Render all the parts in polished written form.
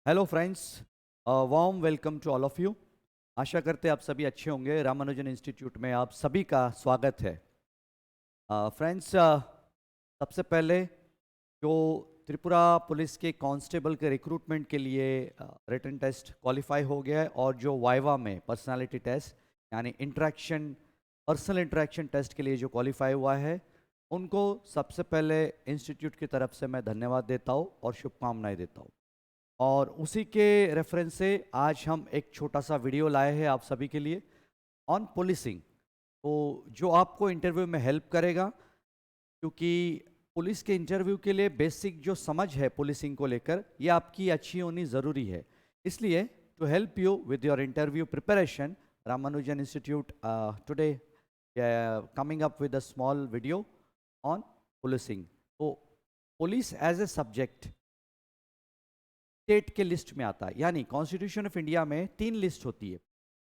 Hello friends, warm welcome to all of you. आशा करते हैं आप सभी अच्छे होंगे। रामानुजन इंस्टीट्यूट में आप सभी का स्वागत है। फ्रेंड्स, सबसे पहले जो त्रिपुरा पुलिस के कांस्टेबल के रिक्रूटमेंट के लिए रिटन टेस्ट क्वालिफाई हो गया है और जो वाइवा में पर्सनालिटी टेस्ट यानी पर्सनल इंटरेक्शन टेस्ट के लिए जो क्वालिफाई हुआ है, उनको सबसे पहले इंस्टीट्यूट की तरफ से मैं धन्यवाद देता हूँ और शुभकामनाएं देता हूँ। और उसी के रेफरेंस से आज हम एक छोटा सा वीडियो लाए हैं आप सभी के लिए ऑन पुलिसिंग, तो जो आपको इंटरव्यू में हेल्प करेगा, क्योंकि पुलिस के इंटरव्यू के लिए बेसिक जो समझ है पुलिसिंग को लेकर ये आपकी अच्छी होनी ज़रूरी है। इसलिए to help you with your interview preparation, Ramanujan institute today coming up with a small video on policing. तो police as a subject state के लिस्ट में आता है, यानी कॉन्स्टिट्यूशन ऑफ इंडिया में 3 लिस्ट होती है,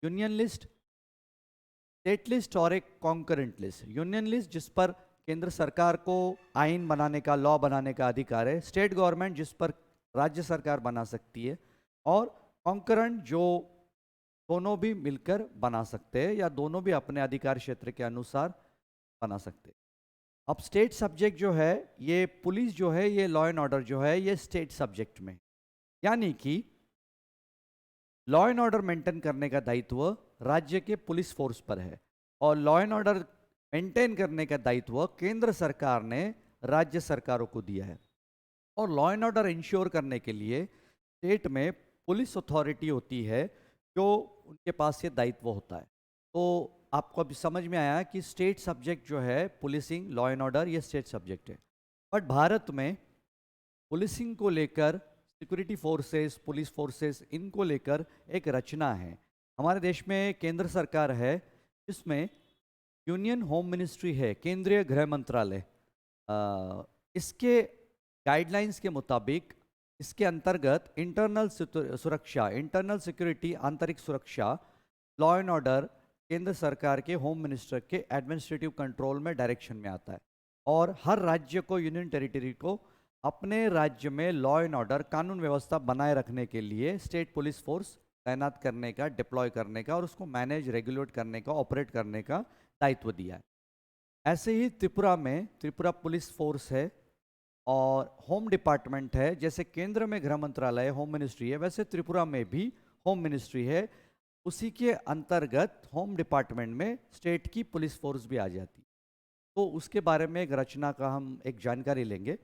यूनियन लिस्ट, स्टेट लिस्ट और एक कॉन्करेंट लिस्ट। यूनियन लिस्ट जिस पर केंद्र सरकार को आइन बनाने का, लॉ बनाने का अधिकार है, स्टेट गवर्नमेंट जिस पर राज्य सरकार बना सकती है, और कॉन्करेंट जो दोनों भी मिलकर बना सकते हैं या दोनों भी अपने अधिकार क्षेत्र के अनुसार बना सकते हैं। अब स्टेट सब्जेक्ट जो है, ये पुलिस जो है, ये लॉ एंड ऑर्डर जो है, ये स्टेट सब्जेक्ट में, यानी कि लॉ एंड ऑर्डर मेंटेन करने का दायित्व राज्य के पुलिस फोर्स पर है और लॉ एंड ऑर्डर मेंटेन करने का दायित्व केंद्र सरकार ने राज्य सरकारों को दिया है। और लॉ एंड ऑर्डर इंश्योर करने के लिए स्टेट में पुलिस अथॉरिटी होती है जो उनके पास ये दायित्व होता है। तो आपको अभी समझ में आया कि स्टेट सब्जेक्ट जो है पुलिसिंग, लॉ एंड ऑर्डर, ये स्टेट सब्जेक्ट है। बट भारत में पुलिसिंग को लेकर, सिक्योरिटी फोर्सेस, पुलिस फोर्सेस, इनको लेकर एक रचना है। हमारे देश में केंद्र सरकार है जिसमें यूनियन होम मिनिस्ट्री है, केंद्रीय गृह मंत्रालय। इसके गाइडलाइंस के मुताबिक इसके अंतर्गत इंटरनल सुरक्षा, इंटरनल सिक्योरिटी, आंतरिक सुरक्षा, लॉ एंड ऑर्डर केंद्र सरकार के होम मिनिस्टर के एडमिनिस्ट्रेटिव कंट्रोल में, डायरेक्शन में आता है। और हर राज्य को, यूनियन टेरिटरी को अपने राज्य में लॉ एंड ऑर्डर, कानून व्यवस्था बनाए रखने के लिए स्टेट पुलिस फोर्स तैनात करने का, डिप्लॉय करने का और उसको मैनेज, रेगुलेट करने का, ऑपरेट करने का दायित्व दिया है। ऐसे ही त्रिपुरा में त्रिपुरा पुलिस फोर्स है और होम डिपार्टमेंट है। जैसे केंद्र में गृह मंत्रालय, होम मिनिस्ट्री है, वैसे त्रिपुरा में भी होम मिनिस्ट्री है। उसी के अंतर्गत होम डिपार्टमेंट में स्टेट की पुलिस फोर्स भी आ जाती है। तो उसके बारे में एक रचना का हम एक जानकारी लेंगे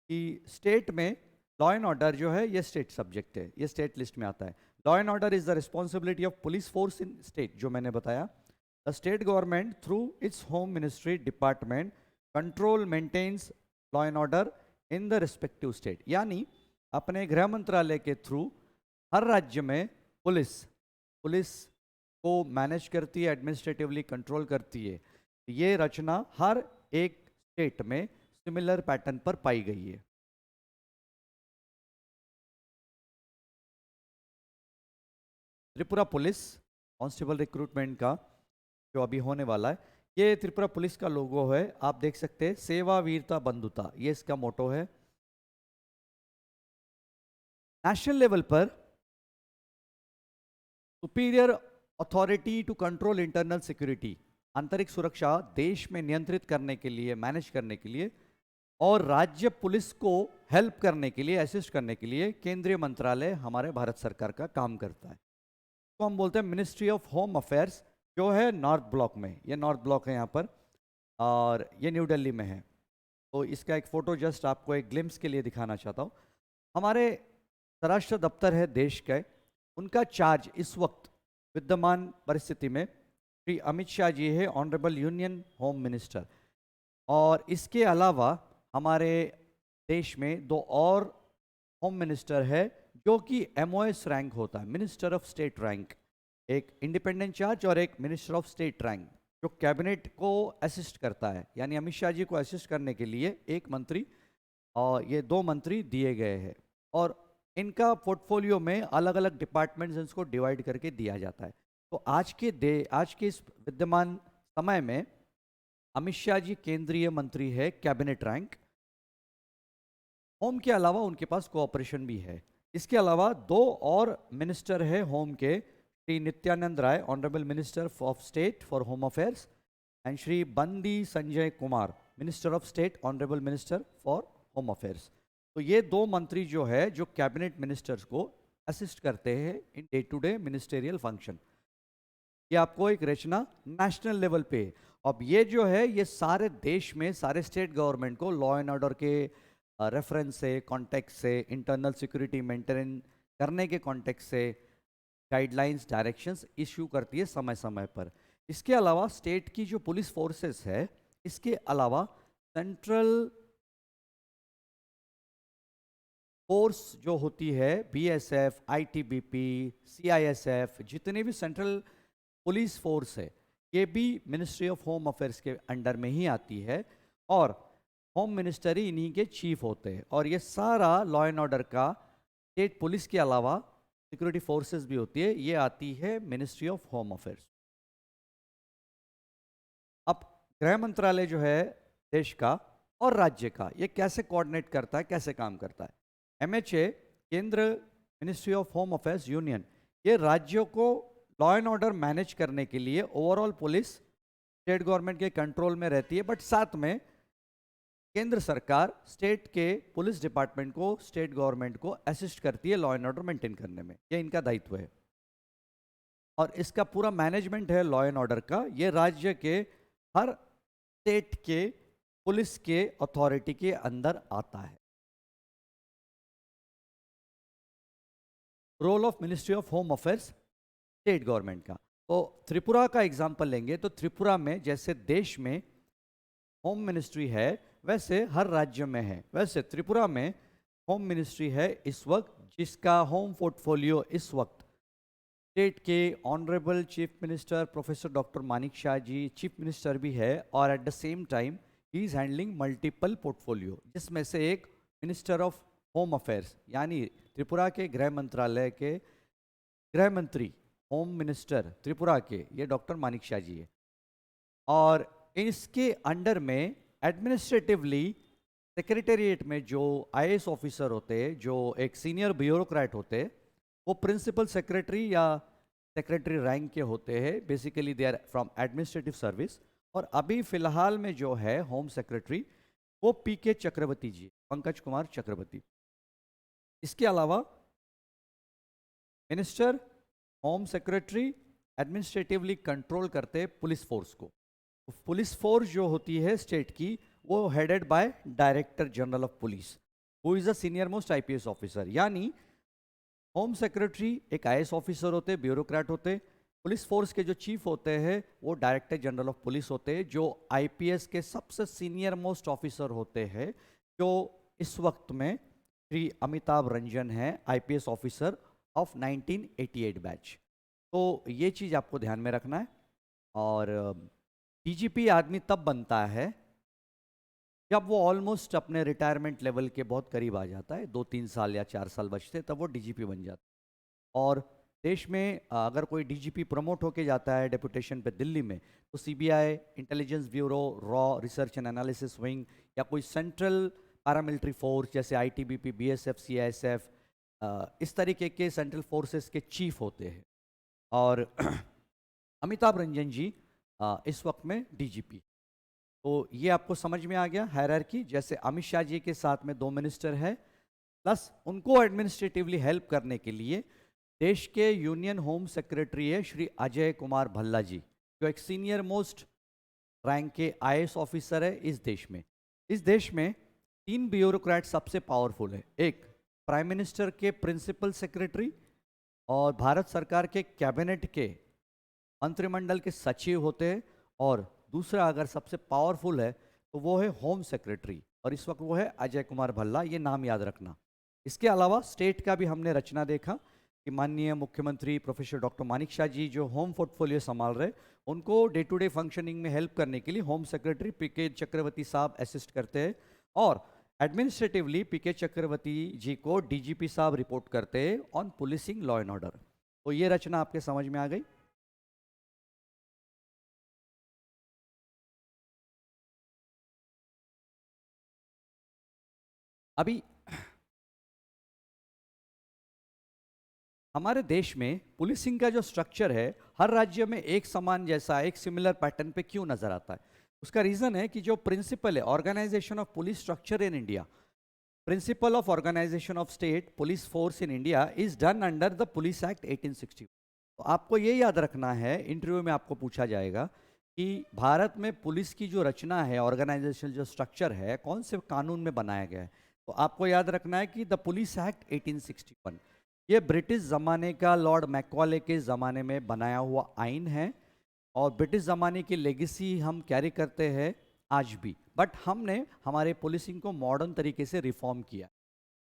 कि स्टेट में लॉ एंड ऑर्डर जो है ये स्टेट सब्जेक्ट है, ये स्टेट लिस्ट में आता है। Law and order is the responsibility of police force in state, जो मैंने बताया। The state government through its home ministry department control maintains law and order in the respective state, यानी अपने गृह मंत्रालय के थ्रू हर राज्य में पुलिस को मैनेज करती है, एडमिनिस्ट्रेटिवली कंट्रोल करती है। ये रचना हर एक स्टेट में सिमिलर पैटर्न पर पाई गई है। त्रिपुरा पुलिस कांस्टेबल रिक्रूटमेंट का जो अभी होने वाला है, ये त्रिपुरा पुलिस का लोगो है, आप देख सकते हैं, सेवा वीरता बंधुता, ये इसका मोटो है। नेशनल लेवल पर superior authority to control internal security, आंतरिक सुरक्षा देश में नियंत्रित करने के लिए, मैनेज करने के लिए और राज्य पुलिस को हेल्प करने के लिए, असिस्ट करने के लिए केंद्रीय मंत्रालय हमारे भारत सरकार का काम करता है। तो हम बोलते हैं मिनिस्ट्री ऑफ होम अफेयर्स, जो है नॉर्थ ब्लॉक में, ये नॉर्थ ब्लॉक है यहाँ पर और ये न्यू दिल्ली में है। तो इसका एक फ़ोटो जस्ट आपको एक ग्लिम्स के लिए दिखाना चाहता हूँ। हमारे स्वराष्ट्र दफ्तर है देश का, उनका चार्ज इस वक्त विद्यमान परिस्थिति में श्री अमित शाह जी है, ऑनरेबल यूनियन होम मिनिस्टर। और इसके अलावा हमारे देश में 2 और होम मिनिस्टर है जो कि MOS रैंक होता है, मिनिस्टर ऑफ स्टेट रैंक, एक इंडिपेंडेंट चार्ज और एक मिनिस्टर ऑफ स्टेट रैंक, जो कैबिनेट को असिस्ट करता है, यानी अमित शाह जी को असिस्ट करने के लिए एक मंत्री और ये 2 मंत्री दिए गए हैं। और इनका पोर्टफोलियो में अलग अलग डिपार्टमेंट्स इसको डिवाइड करके दिया जाता है। तो आज के इस विद्यमान समय में अमित शाह जी केंद्रीय मंत्री है, कैबिनेट रैंक। होम के अलावा उनके पास कोऑपरेशन भी है, इसके अलावा दो और मिनिस्टर है होम के, Shri Nityanand Rai, honourable minister of state for home affairs, and Shri Bandi Sanjay Kumar, minister of state, honourable minister for home affairs. तो ये दो मंत्री जो है जो कैबिनेट मिनिस्टर्स को असिस्ट करते हैं in day to day ministerial function. ये आपको एक रचना नेशनल लेवल पे। अब ये जो है ये सारे देश में सारे स्टेट गवर्नमेंट को लॉ एंड ऑर्डर के रेफरेंस से, कॉन्टेक्स्ट से, इंटरनल सिक्योरिटी मेंटेन करने के कॉन्टेक्स्ट से गाइडलाइंस, डायरेक्शंस इश्यू करती है समय समय पर। इसके अलावा स्टेट की जो पुलिस फोर्सेस है, इसके अलावा सेंट्रल फोर्स जो होती है, बीएसएफ, आईटीबीपी, सीआईएसएफ, जितने भी सेंट्रल पुलिस फोर्स है, ये भी मिनिस्ट्री ऑफ होम अफेयर्स के अंडर में ही आती है, और होम मिनिस्टर ही इन्हीं के चीफ होते हैं। और ये सारा लॉ एंड ऑर्डर का स्टेट पुलिस के अलावा सिक्योरिटी फोर्सेस भी होती है, ये आती है मिनिस्ट्री ऑफ होम अफेयर्स। अब गृह मंत्रालय जो है देश का और राज्य का, ये कैसे कोऑर्डिनेट करता है, कैसे काम करता है? एमएचए, केंद्र ministry of home affairs union, ये राज्यों को लॉ एंड ऑर्डर मैनेज करने के लिए ओवरऑल पुलिस स्टेट गवर्नमेंट के कंट्रोल में रहती है, बट साथ में केंद्र सरकार स्टेट के पुलिस डिपार्टमेंट को, स्टेट गवर्नमेंट को असिस्ट करती है लॉ एंड ऑर्डर मेंटेन करने में, ये इनका दायित्व है। और इसका पूरा मैनेजमेंट है लॉ एंड ऑर्डर का, ये राज्य के हर स्टेट के पुलिस के अथॉरिटी के अंदर आता है। Role of ministry of home affairs state government का, तो त्रिपुरा का एग्जांपल लेंगे तो त्रिपुरा में जैसे देश में होम मिनिस्ट्री है, वैसे हर राज्य में है। वैसे त्रिपुरा में होम मिनिस्ट्री है इस वक्त, जिसका होम पोर्टफोलियो इस वक्त स्टेट के honourable chief minister professor doctor Manik Shah ji chief minister भी है, और at the same time he is handling multiple portfolio, जिसमें से एक मिनिस्टर ऑफ होम अफेयर्स, यानी त्रिपुरा के गृह मंत्रालय के गृह मंत्री, होम मिनिस्टर त्रिपुरा के, ये डॉक्टर मानिक शाह जी है। और इसके अंडर में एडमिनिस्ट्रेटिवली सेक्रेटेरिएट में जो आईएएस ऑफिसर होते हैं, जो एक सीनियर ब्यूरोक्रेट होते हैं, वो प्रिंसिपल सेक्रेटरी या सेक्रेटरी रैंक के होते हैं। Basically they are from administrative service. और अभी फिलहाल में जो है होम सेक्रेटरी, वो पीके चक्रवर्ती जी, पंकज कुमार चक्रवर्ती। इसके अलावा minister, home secretary administratively control करते हैं पुलिस फोर्स को। पुलिस फोर्स जो होती है स्टेट की, वो headed by director general of police, who is a senior most IPS officer. यानी होम सेक्रेटरी एक आईएएस ऑफिसर होते, ब्यूरोक्रेट होते। पुलिस फोर्स के जो चीफ होते हैं वो डायरेक्टर जनरल ऑफ पुलिस होते हैं, जो आईपीएस के सबसे सीनियर मोस्ट ऑफिसर होते हैं, जो इस वक्त में श्री अमिताभ रंजन हैं, आईपीएस ऑफिसर ऑफ 1988 बैच। तो ये चीज़ आपको ध्यान में रखना है। और डीजीपी आदमी तब बनता है जब वो ऑलमोस्ट अपने रिटायरमेंट लेवल के बहुत करीब आ जाता है, 2-3 साल या 4 साल बचते, तब वो डीजीपी बन जाता है। और देश में अगर कोई डीजीपी प्रमोट होके जाता है डेपुटेशन पे दिल्ली में, तो CBI, intelligence bureau, raw research and analysis wing, या कोई सेंट्रल पैरामिलिट्री फोर्स जैसे आईटीबीपी, बीएसएफ, सीआईएसएफ, इस तरीके के सेंट्रल फोर्सेस के चीफ होते हैं। और अमिताभ रंजन जी इस वक्त में डीजीपी। तो ये आपको समझ में आ गया हायरार्की। जैसे अमित शाह जी के साथ में 2 मिनिस्टर है, प्लस उनको एडमिनिस्ट्रेटिवली हेल्प करने के लिए देश के यूनियन होम सेक्रेटरी है श्री अजय कुमार भल्ला जी, जो एक सीनियर मोस्ट रैंक के आईएएस ऑफिसर है इस देश में। इस देश में 3 ब्यूरोक्रेट सबसे पावरफुल है। एक प्राइम मिनिस्टर के प्रिंसिपल सेक्रेटरी, और भारत सरकार के कैबिनेट के मंत्रिमंडल के सचिव होते हैं, और दूसरा अगर सबसे पावरफुल है तो वो है होम सेक्रेटरी, और इस वक्त वो है अजय कुमार भल्ला, ये नाम याद रखना। इसके अलावा स्टेट का भी हमने रचना देखा कि माननीय मुख्यमंत्री प्रोफेसर डॉक्टर मानिक शाह जी जो होम पोर्टफोलियो संभाल रहे, उनको डे टू डे फंक्शनिंग में हेल्प करने के लिए होम सेक्रेटरी पीके चक्रवर्ती साहब असिस्ट करते हैं, और एडमिनिस्ट्रेटिवली पीके चक्रवर्ती जी को डीजीपी साहब रिपोर्ट करते हैं on policing law and order. तो ये रचना आपके समझ में आ गई। अभी हमारे देश में पुलिसिंग का जो स्ट्रक्चर है हर राज्य में एक समान जैसा एक सिमिलर पैटर्न पे क्यों नजर आता है? उसका रीजन है कि जो प्रिंसिपल है organisation of police structure in India, principal of organisation of state police force in India is done under the police act 1860। तो आपको ये याद रखना है, इंटरव्यू में आपको पूछा जाएगा कि भारत में पुलिस की जो रचना है, ऑर्गेनाइजेशन जो स्ट्रक्चर है, कौन से कानून में बनाया गया है। तो आपको याद रखना है कि द पुलिस एक्ट 1861 ये ब्रिटिश ज़माने का लॉर्ड मैकॉले के ज़माने में बनाया हुआ आइन है और ब्रिटिश ज़माने की लेगेसी हम कैरी करते हैं आज भी। बट हमने हमारे पुलिसिंग को मॉडर्न तरीके से रिफॉर्म किया।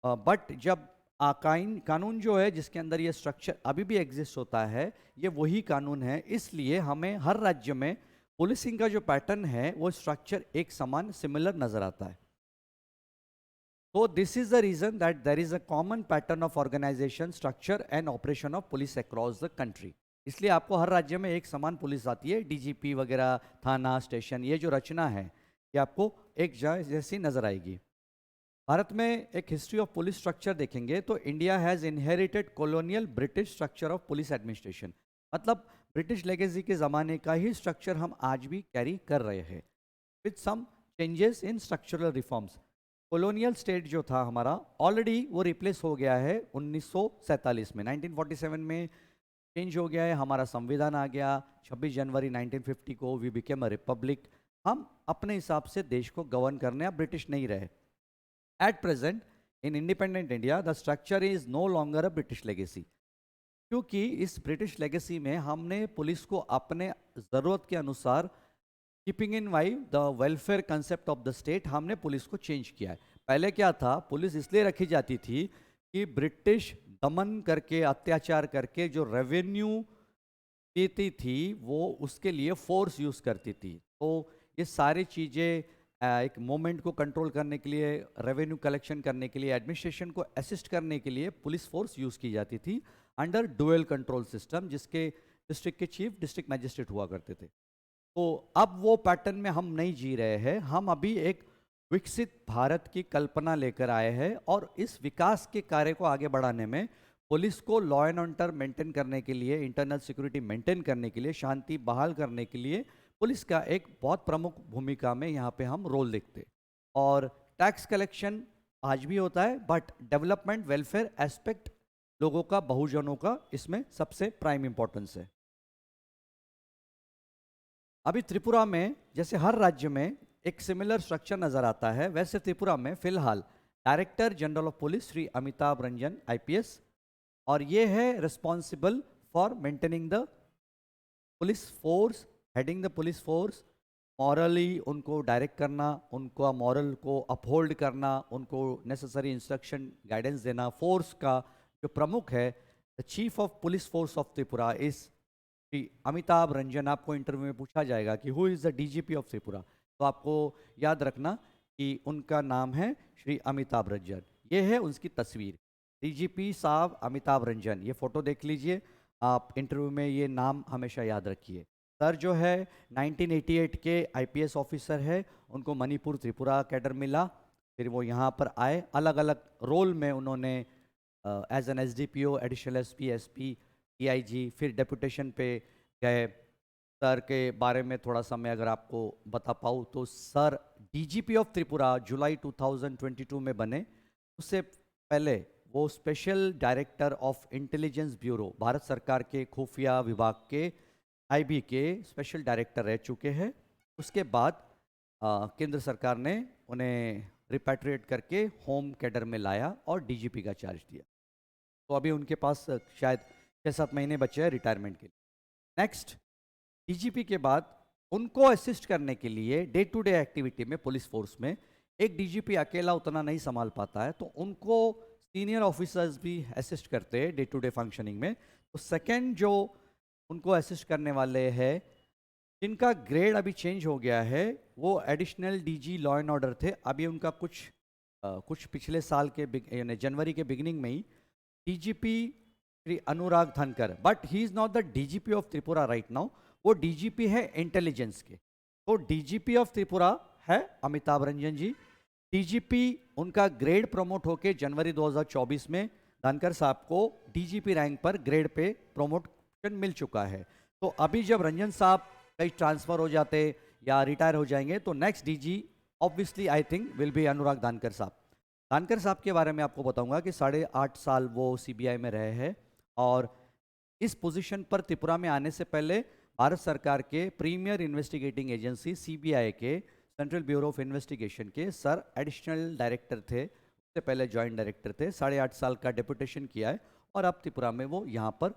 बट जब कानून जो है जिसके अंदर ये स्ट्रक्चर अभी भी एग्जिस्ट होता है, ये वही कानून है। इसलिए हमें हर राज्य में पुलिसिंग का जो पैटर्न है वो स्ट्रक्चर एक समान सिमिलर नज़र आता है। So this is the reason that there is a common pattern of organization, structure and operation of police across the country. इसलिए आपको हर राज्य में एक समान पुलिस आती है, डीजीपी वगैरह, थाना, स्टेशन, ये जो रचना है ये आपको एक जैसी नजर आएगी। भारत में एक हिस्ट्री ऑफ पुलिस स्ट्रक्चर देखेंगे तो India has inherited colonial British structure of police administration, मतलब ब्रिटिश लेगेसी के ज़माने का ही स्ट्रक्चर हम आज भी कैरी कर रहे हैं with some changes in structural reforms. Colonial state जो था हमारा ऑलरेडी वो रिप्लेस हो गया है 1947 में, 1947 में चेंज हो गया है, हमारा संविधान आ गया। 26 जनवरी 1950 को वी बिकेम अ रिपब्लिक। हम अपने हिसाब से देश को गवर्न करने अब ब्रिटिश नहीं रहे। At present in independent India the structure is no longer a British legacy, क्योंकि इस ब्रिटिश लेगेसी में हमने पुलिस को अपने ज़रूरत के अनुसार keeping in view the welfare concept of the state हमने पुलिस को चेंज किया है। पहले क्या था, पुलिस इसलिए रखी जाती थी कि ब्रिटिश दमन करके अत्याचार करके जो रेवेन्यू देती थी वो उसके लिए फोर्स यूज़ करती थी। तो ये सारी चीज़ें एक मोमेंट को कंट्रोल करने के लिए, रेवेन्यू कलेक्शन करने के लिए, एडमिनिस्ट्रेशन को असिस्ट करने के लिए पुलिस फोर्स यूज़ की जाती थी अंडर डुअल कंट्रोल सिस्टम, जिसके डिस्ट्रिक्ट के चीफ डिस्ट्रिक्ट मैजिस्ट्रेट हुआ करते थे। तो अब वो पैटर्न में हम नहीं जी रहे हैं, हम अभी एक विकसित भारत की कल्पना लेकर आए हैं और इस विकास के कार्य को आगे बढ़ाने में पुलिस को लॉ एंड ऑर्डर मेंटेन करने के लिए, इंटरनल सिक्योरिटी मेंटेन करने के लिए, शांति बहाल करने के लिए पुलिस का एक बहुत प्रमुख भूमिका में यहाँ पे हम रोल देखते। और टैक्स कलेक्शन आज भी होता है, बट डेवलपमेंट वेलफेयर एस्पेक्ट लोगों का, बहुजनों का इसमें सबसे प्राइम इंपॉर्टेंस है। अभी त्रिपुरा में जैसे हर राज्य में एक सिमिलर स्ट्रक्चर नजर आता है, वैसे त्रिपुरा में फिलहाल director general of police Shri Amitabh Ranjan IPS, और ये है responsible for maintaining the police force, heading the police force, morally उनको डायरेक्ट करना, उनको मॉरल को अपहोल्ड करना, उनको नेसेसरी इंस्ट्रक्शन गाइडेंस देना। फोर्स का जो प्रमुख है, the chief of police force of Tripura is Shri Amitabh Ranjan. आपको इंटरव्यू में पूछा जाएगा कि who is the DGP of Tripura, तो आपको याद रखना कि उनका नाम है श्री अमिताभ रंजन। ये है उसकी तस्वीर, डीजीपी साहब अमिताभ रंजन। ये फोटो देख लीजिए आप, इंटरव्यू में ये नाम हमेशा याद रखिए। सर जो है 1988 के आईपीएस ऑफिसर है, उनको मणिपुर त्रिपुरा कैडर मिला, फिर वो यहाँ पर आए, अलग अलग रोल में उन्होंने as an SDPO, additional SP, SP, DIG, फिर डेपुटेशन पे गए। सर के बारे में थोड़ा सा मैं अगर आपको बता पाऊँ तो सर डीजीपी ऑफ त्रिपुरा जुलाई 2022 में बने। उससे पहले वो special director of intelligence bureau, Bharat सरकार के खुफिया विभाग के आईबी के स्पेशल डायरेक्टर रह चुके हैं। उसके बाद केंद्र सरकार ने उन्हें रिपैट्रिएट करके होम कैडर में लाया और डीजीपी का चार्ज दिया। तो अभी उनके पास शायद 6-7 महीने बचे हैं रिटायरमेंट के लिए। नेक्स्ट, डीजीपी के बाद उनको असिस्ट करने के लिए डे टू डे एक्टिविटी में पुलिस फोर्स में एक डीजीपी अकेला उतना नहीं संभाल पाता है, तो उनको सीनियर ऑफिसर्स भी असिस्ट करते हैं डे टू डे फंक्शनिंग में। तो सेकेंड जो उनको असिस्ट करने वाले हैं, जिनका ग्रेड अभी चेंज हो गया है, वो additional DG law and order थे। अभी उनका कुछ पिछले साल के यानी जनवरी के बिगिनिंग में ही डीजीपी श्री अनुराग धनकर, but he is not the DGP of Tripura right now, वो डीजीपी है इंटेलिजेंस के। तो डीजीपी ऑफ त्रिपुरा है अमिताभ रंजन जी। डीजीपी उनका ग्रेड प्रमोट होके जनवरी 2024 में धनकर साहब को डीजीपी रैंक पर ग्रेड पे प्रमोशन मिल चुका है। तो अभी जब रंजन साहब कहीं ट्रांसफर हो जाते या रिटायर हो जाएंगे तो next DG obviously I think will be Anurag Dhankar साहब। धानकर साहब के बारे में आपको बताऊंगा कि 8.5 साल वो सीबीआई में रहे हैं और इस पोजीशन पर त्रिपुरा में आने से पहले भारत सरकार के प्रीमियर इन्वेस्टिगेटिंग एजेंसी सीबीआई के सेंट्रल ब्यूरो ऑफ इन्वेस्टिगेशन के सर एडिशनल डायरेक्टर थे, उससे पहले जॉइंट डायरेक्टर थे। 8.5 साल का डेपुटेशन किया है और अब त्रिपुरा में वो यहाँ पर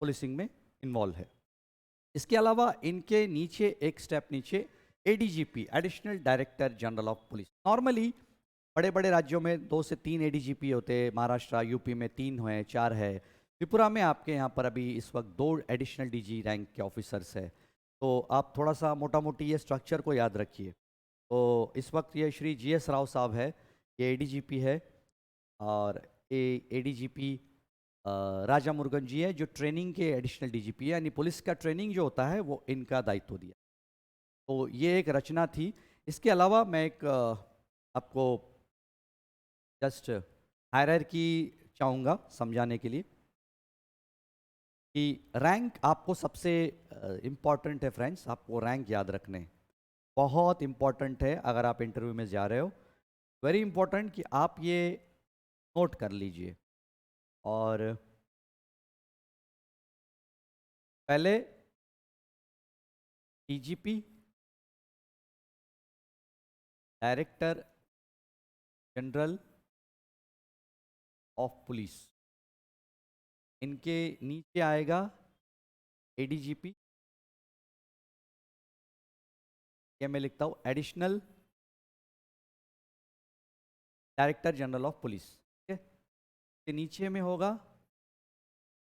पुलिसिंग में इन्वॉल्व है। इसके अलावा इनके नीचे एक स्टेप नीचे ADGP additional director general of police. Normally बड़े बड़े राज्यों में 2 से 3 एडीजीपी होते हैं, महाराष्ट्र यूपी में 3 है 4 है, त्रिपुरा में आपके यहाँ पर अभी इस वक्त 2 एडिशनल डीजी रैंक के ऑफिसर्स है। तो आप थोड़ा सा मोटा मोटी ये स्ट्रक्चर को याद रखिए। तो इस वक्त ये श्री जीएस राव साहब है, ये एडीजीपी है, और एडीजीपी राजा मुरुगन जी है जो ट्रेनिंग के एडिशनल डीजीपी है, यानी पुलिस का ट्रेनिंग जो होता है वो इनका दायित्व दिया। तो ये एक रचना थी। इसके अलावा मैं एक आपको जस्ट हायरार्की चाहूँगा समझाने के लिए कि रैंक आपको सबसे इम्पॉर्टेंट है फ्रेंड्स, आपको रैंक याद रखने बहुत इम्पॉर्टेंट है। अगर आप इंटरव्यू में जा रहे हो, वेरी इंपॉर्टेंट कि आप ये नोट कर लीजिए। और पहले DGP director general of police, इनके नीचे आएगा एडीजीपी, ये मैं लिखता हूं additional director general of police. ठीक है, के नीचे में होगा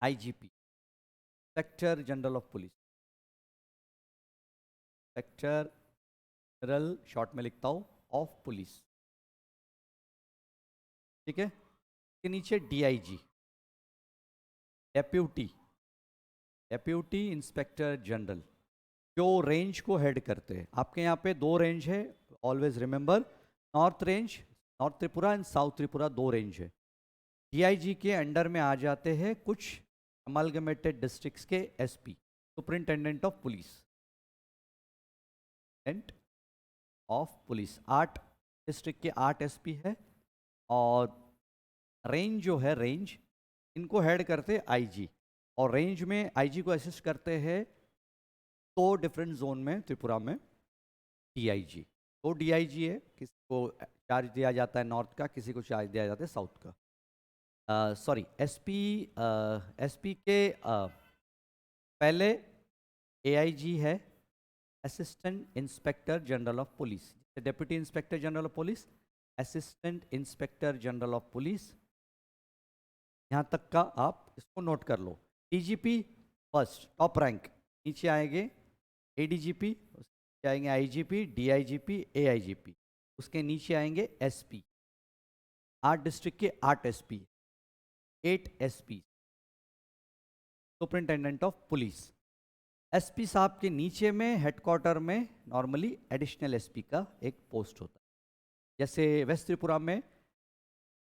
IGP inspector general of police, inspector general short में लिखता हूं ऑफ पुलिस। ठीक है, के नीचे DIG deputy deputy inspector general, जो रेंज को हेड करते हैं। आपके यहाँ पे 2 रेंज है, always remember, north range north Tripura and south Tripura 2 range है। डीआईजी के अंडर में आ जाते हैं कुछ अमलगमेटेड डिस्ट्रिक्ट्स के SP, superintendent of police, of police 8 district के 8 एसपी है। और रेंज जो है रेंज इनको हेड करते आईजी, और रेंज में आईजी को असिस्ट करते हैं 2 डिफरेंट जोन में त्रिपुरा में डीआईजी। 2 डीआईजी है, किसी को चार्ज दिया जाता है नॉर्थ का, किसी को चार्ज दिया जाता है साउथ का। सॉरी एसपी एसपी के पहले एआईजी है assistant inspector general of police, deputy inspector general of police, assistant inspector general of police, यहाँ तक का आप इसको नोट कर लो। डीजीपी फर्स्ट टॉप रैंक, नीचे आएंगे एडीजीपी, उसके आएंगे आईजीपी, डीआईजीपी, एआईजीपी, उसके नीचे आएंगे एसपी। 8 डिस्ट्रिक्ट के 8 SP, 8 SP, superintendent of police. SP साहब के नीचे में हेडक्वार्टर में नॉर्मली एडिशनल एसपी का एक पोस्ट होता है। जैसे वेस्ट त्रिपुरा में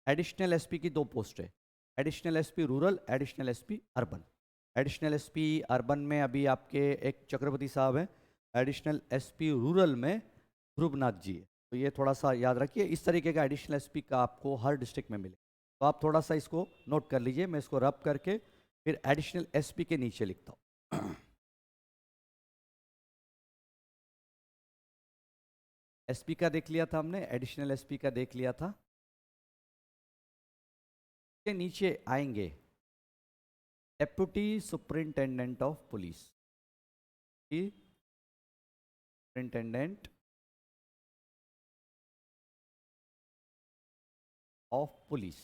एडिशनल एसपी की 2 पोस्ट है, additional SP rural, additional SP urban. Additional SP urban में अभी आपके एक चक्रवर्ती साहब हैं, एडिशनल एसपी रूरल में ध्रुवनाथ जी है। तो ये थोड़ा सा याद रखिए, इस तरीके का एडिशनल एसपी का आपको हर डिस्ट्रिक्ट में मिले, तो आप थोड़ा सा इसको नोट कर लीजिए। मैं इसको रब करके फिर एडिशनल एसपी के नीचे लिखता हूँ। एसपी का देख लिया था हमने, एडिशनल एसपी का देख लिया था। के नीचे आएंगे deputy superintendent of police, superintendent of police.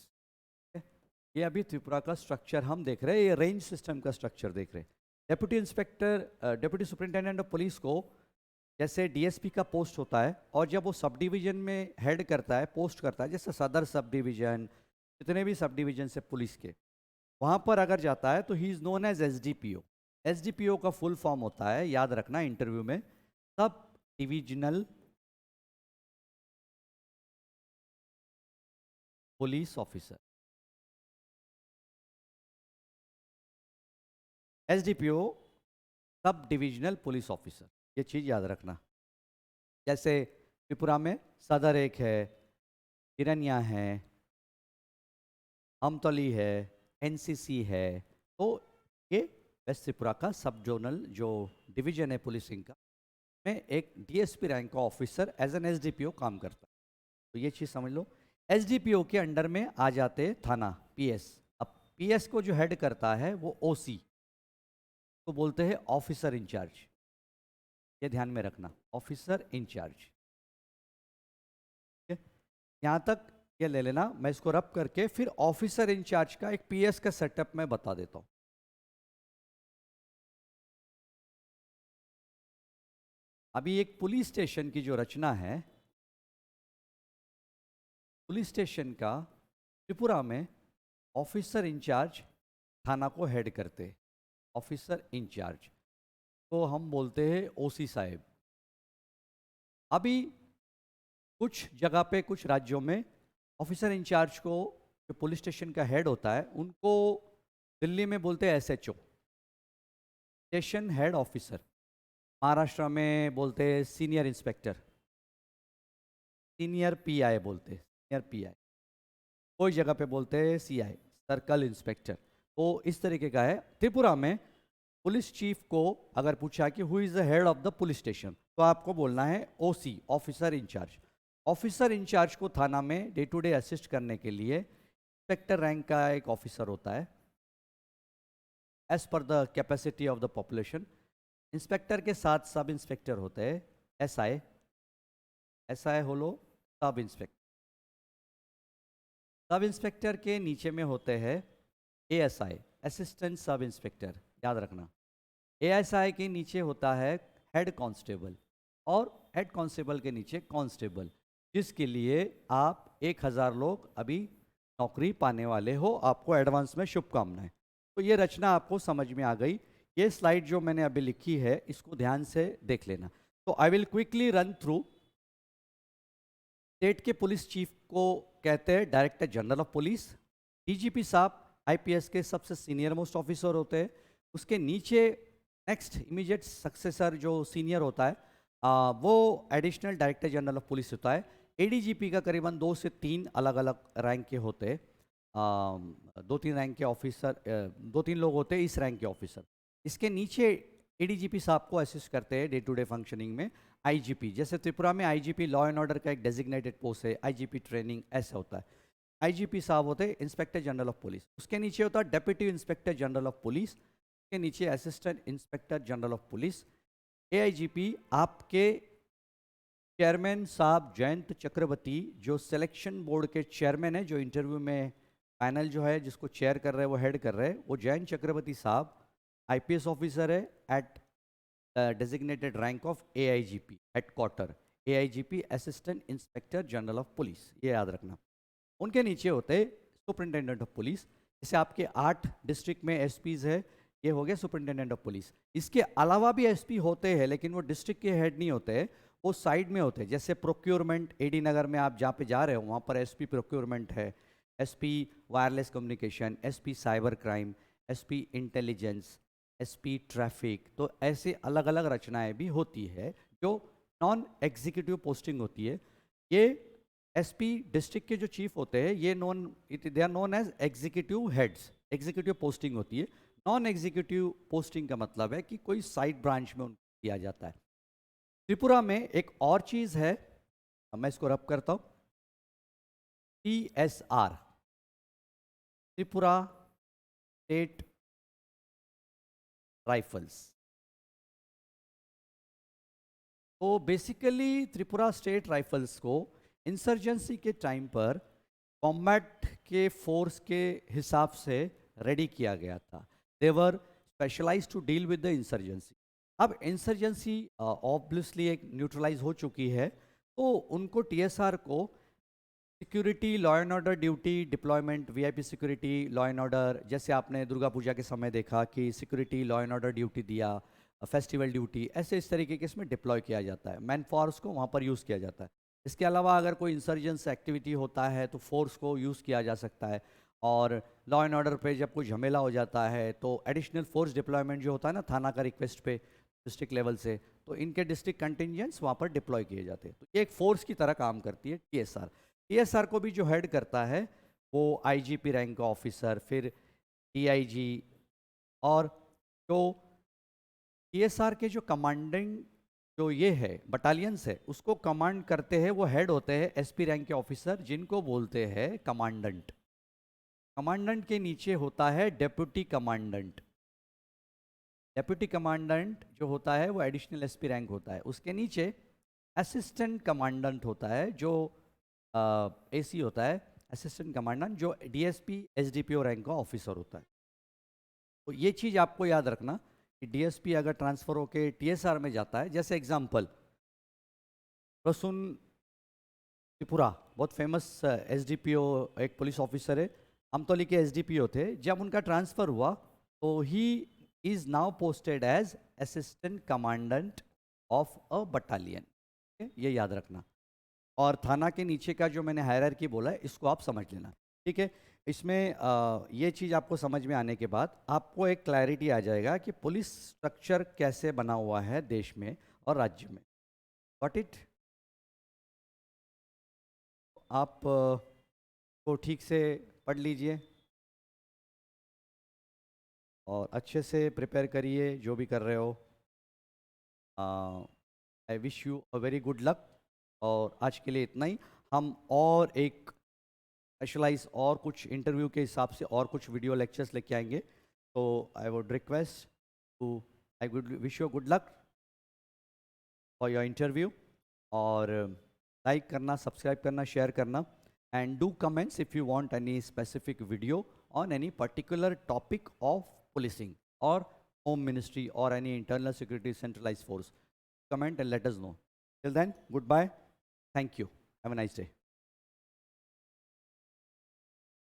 ये अभी त्रिपुरा का स्ट्रक्चर हम देख रहे हैं, ये रेंज सिस्टम का स्ट्रक्चर देख रहे हैं। Deputy inspector deputy superintendent of police को जैसे डीएसपी का पोस्ट होता है, और जब वो सब डिवीजन में हेड करता है, पोस्ट करता है, जैसे सदर सब डिवीजन, जितने भी सब डिवीजन से पुलिस के, वहाँ पर अगर जाता है तो he is known as SDPO. SDPO का फुल फॉर्म होता है, याद रखना इंटरव्यू में, sub divisional police officer. SDPO sub divisional police officer, ये चीज़ याद रखना। जैसे त्रिपुरा में सदर एक है, किरनिया है, अमतौली है, एनसीसी है। तो ये वेस्ट त्रिपुरा का सब जोनल जो डिवीजन है पुलिसिंग का, में एक डीएसपी रैंक का ऑफिसर एज एन एसडीपीओ काम करता है। तो ये चीज़ समझ लो। एसडीपीओ के अंडर में आ जाते थाना, पीएस। अब पीएस को जो हेड करता है वो ओसी तो बोलते हैं ऑफिसर इंचार्ज। ये ध्यान में रखना, ऑफिसर इंचार्ज। यहाँ तक ये ले लेना, मैं इसको रब करके फिर ऑफिसर इंचार्ज का एक पीएस का सेटअप मैं बता देता हूँ। अभी एक पुलिस स्टेशन की जो रचना है, पुलिस स्टेशन का त्रिपुरा में ऑफिसर इंचार्ज थाना को हेड करते, ऑफिसर इंचार्ज तो हम बोलते हैं ओसी साहेब। अभी कुछ जगह पे, कुछ राज्यों में ऑफिसर इंचार्ज को, जो पुलिस स्टेशन का हेड होता है, उनको दिल्ली में बोलते हैं SHO, station head officer. Maharashtra में बोलते हैं सीनियर इंस्पेक्टर, सीनियर पीआई बोलते हैं, सीनियर पीआई। कोई जगह पे बोलते हैं सीआई, सर्कल इंस्पेक्टर। तो इस तरीके का है। त्रिपुरा में पुलिस चीफ को अगर पूछा कि who is the head of the police station, तो आपको बोलना है ओसी, ऑफिसर इंचार्ज। ऑफिसर इंचार्ज को थाना में डे टू डे असिस्ट करने के लिए इंस्पेक्टर रैंक का एक ऑफिसर होता है, as per the capacity of the population. Inspector के साथ सब इंस्पेक्टर होते हैं, एसआई, एसआई होलो सब इंस्पेक्टर। सब इंस्पेक्टर के नीचे में होते हैं एएसआई, असिस्टेंट सब इंस्पेक्टर, याद रखना। एएसआई के नीचे होता है हेड कांस्टेबल, और हेड कांस्टेबल के नीचे कांस्टेबल, जिसके लिए आप 1000 लोग अभी नौकरी पाने वाले हो। आपको एडवांस में शुभकामनाएं। तो ये रचना आपको समझ में आ गई। ये स्लाइड जो मैंने अभी लिखी है, इसको ध्यान से देख लेना। तो I will quickly run through. State के पुलिस चीफ को कहते हैं director general of police. DGP साहब आईपीएस के सबसे सीनियर मोस्ट ऑफिसर होते हैं। उसके नीचे नेक्स्ट इमीडिएट सक्सेसर जो सीनियर होता है, वो additional director general of police होता है। एडीजीपी का करीबन 2 से 3 अलग अलग रैंक के होते हैं, 2-3 रैंक के ऑफिसर, 2-3 लोग होते हैं इस रैंक के ऑफिसर। इसके नीचे एडीजीपी साहब को असिस्ट करते हैं डे टू डे फंक्शनिंग में आईजीपी। जैसे त्रिपुरा में आईजीपी लॉ एंड ऑर्डर का एक डेजिग्नेटेड पोस्ट है, आईजीपी ट्रेनिंग ऐसा होता है। आईजीपी साहब होते हैं इंस्पेक्टर जनरल ऑफ पुलिस। उसके नीचे होता है deputy inspector general of police, उसके नीचे assistant inspector general of police. AIGP आपके चेयरमैन साहब जयंत चक्रवर्ती, जो सिलेक्शन बोर्ड के चेयरमैन है, जो इंटरव्यू में पैनल जो है जिसको चेयर कर रहे हैं, वो हेड कर रहे हैं, वो जयंत चक्रवर्ती साहब आईपीएस ऑफिसर है at designated rank of AIGP headquarter. AIGP assistant inspector general of police, ये याद रखना। उनके नीचे होते सुपरिटेंडेंट ऑफ पुलिस। जैसे आपके 8 डिस्ट्रिक्ट में एसपीज है, ये हो गया सुपरिटेंडेंट ऑफ पुलिस। इसके अलावा भी एसपी होते हैं, लेकिन वो डिस्ट्रिक्ट के हेड नहीं होते, वो साइड में होते हैं। जैसे प्रोक्योरमेंट, एडी नगर में आप जहाँ पे जा रहे हो वहाँ पर एसपी प्रोक्योरमेंट है, SP wireless communication, SP cyber crime, SP intelligence, SP traffic. तो ऐसे अलग अलग रचनाएं भी होती है जो नॉन एग्जीक्यूटिव पोस्टिंग होती है। ये एसपी डिस्ट्रिक्ट के जो चीफ होते हैं, ये they are known as executive heads, executive posting होती है। नॉन एग्जीक्यूटिव पोस्टिंग का मतलब है कि कोई साइड ब्रांच में उनको दिया जाता है। त्रिपुरा में एक और चीज है, मैं इसको रब करता हूं, टीएसआर, त्रिपुरा स्टेट राइफल्स। तो बेसिकली त्रिपुरा स्टेट राइफल्स को इंसर्जेंसी के टाइम पर कॉम्बैट के फोर्स के हिसाब से रेडी किया गया था। They were specialised to deal with the insurgency. अब इंसर्जेंसी ऑब्वियसली एक न्यूट्रलाइज हो चुकी है, तो उनको टीएसआर को security, law and order duty, deployment, VIP security, law and order, जैसे आपने दुर्गा पूजा के समय देखा कि security, law and order duty दिया, फेस्टिवल ड्यूटी, ऐसे इस तरीके के इसमें डिप्लॉय किया जाता है। मैन फोर्स को वहाँ पर यूज़ किया जाता है। इसके अलावा अगर कोई इंसर्जेंस एक्टिविटी होता है तो फोर्स को यूज़ किया जा सकता है। और लॉ एंड ऑर्डर पे जब कुछ झमेला हो जाता है तो एडिशनल फोर्स डिप्लॉयमेंट जो होता है ना थाना का रिक्वेस्ट पे डिस्ट्रिक्ट लेवल से, तो इनके डिस्ट्रिक्ट कंटिंजेंट्स वहाँ पर डिप्लॉय किए जाते हैं। तो ये एक फोर्स की तरह काम करती है टीएसआर। टीएसआर को भी जो हेड करता है वो आईजीपी रैंक का ऑफिसर, फिर डीआईजी, और जो टीएसआर के जो कमांडिंग जो ये है बटालियंस है उसको कमांड करते हैं, वो हेड होते हैं एसपी रैंक के ऑफिसर जिनको बोलते हैं कमांडेंट। कमांडेंट के नीचे होता है डेप्यूटी कमांडेंट। डेप्यूटी कमांडेंट जो होता है वो एडिशनल एसपी रैंक होता है। उसके नीचे असिस्टेंट कमांडेंट होता है जो एसी होता है, असिस्टेंट कमांडेंट, जो डीएसपी एसडीपीओ रैंक का ऑफिसर होता है। तो ये चीज़ आपको याद रखना कि डीएसपी अगर ट्रांसफर होके टीएसआर में जाता है, जैसे एग्जांपल प्रसून त्रिपुरा बहुत फेमस एसडीपीओ एक पुलिस ऑफिसर है, अमतौली के एसडीपीओ थे। जब उनका ट्रांसफ़र हुआ तो he is now posted as assistant commandant of a battalion. ये याद रखना। और थाना के नीचे का जो मैंने हायरार्की बोला है इसको आप समझ लेना, ठीक है। इसमें ये चीज़ आपको समझ में आने के बाद आपको एक क्लैरिटी आ जाएगा कि पुलिस स्ट्रक्चर कैसे बना हुआ है देश में और राज्य में। Got it? आप को ठीक से पढ़ लीजिए और अच्छे से प्रिपेयर करिए जो भी कर रहे हो। I wish you a very good luck. और आज के लिए इतना ही। हम और एक स्पेशलाइज और कुछ इंटरव्यू के हिसाब से और कुछ वीडियो लेक्चर्स लेके आएंगे। तो I would request to, I would wish you good luck for your interview. और लाइक करना, सब्सक्राइब करना, शेयर करना, and do comments if you want any specific video on any particular topic of policing or home ministry or any internal security centralized force. Comment and let us know. Till then, goodbye. Thank you. Have a nice day.